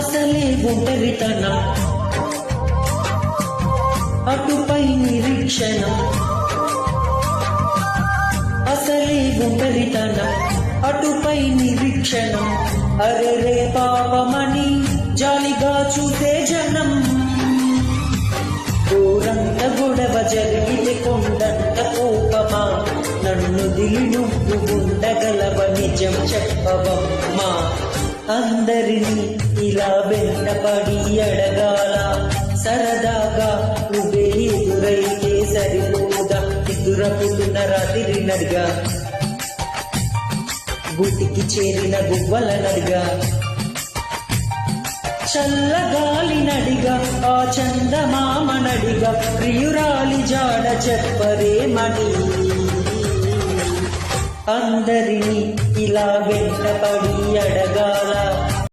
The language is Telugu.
అసలే ఒంటరితనం అటుపై నిరీక్షణం అసలే ఒంటరితనం అటుపై నిరీక్షణం అరెరే పాపమని జాలిగా చూసే జనం ఘోరంత గొడవ జరిగితే కొండంత కోపమా నన్ను దిలి నువ్వు ఉండగలవ నిజం చెప్పవమ్మా అందరినీ ఇలా వెంటపడి అడగాల సరదాగా నువ్వే ఎదురైతే సరిపోదా ఎదురపుతున్న రాత్రి నడిగా గూటికి చేరిన గువ్వల నడిగా చల్లగాలి నడిగా ఆ చందమామ నడిగా ప్రియురాలి జాడ చెప్పరేమని అందరినీ ఇలా వెంటపడి అడగాల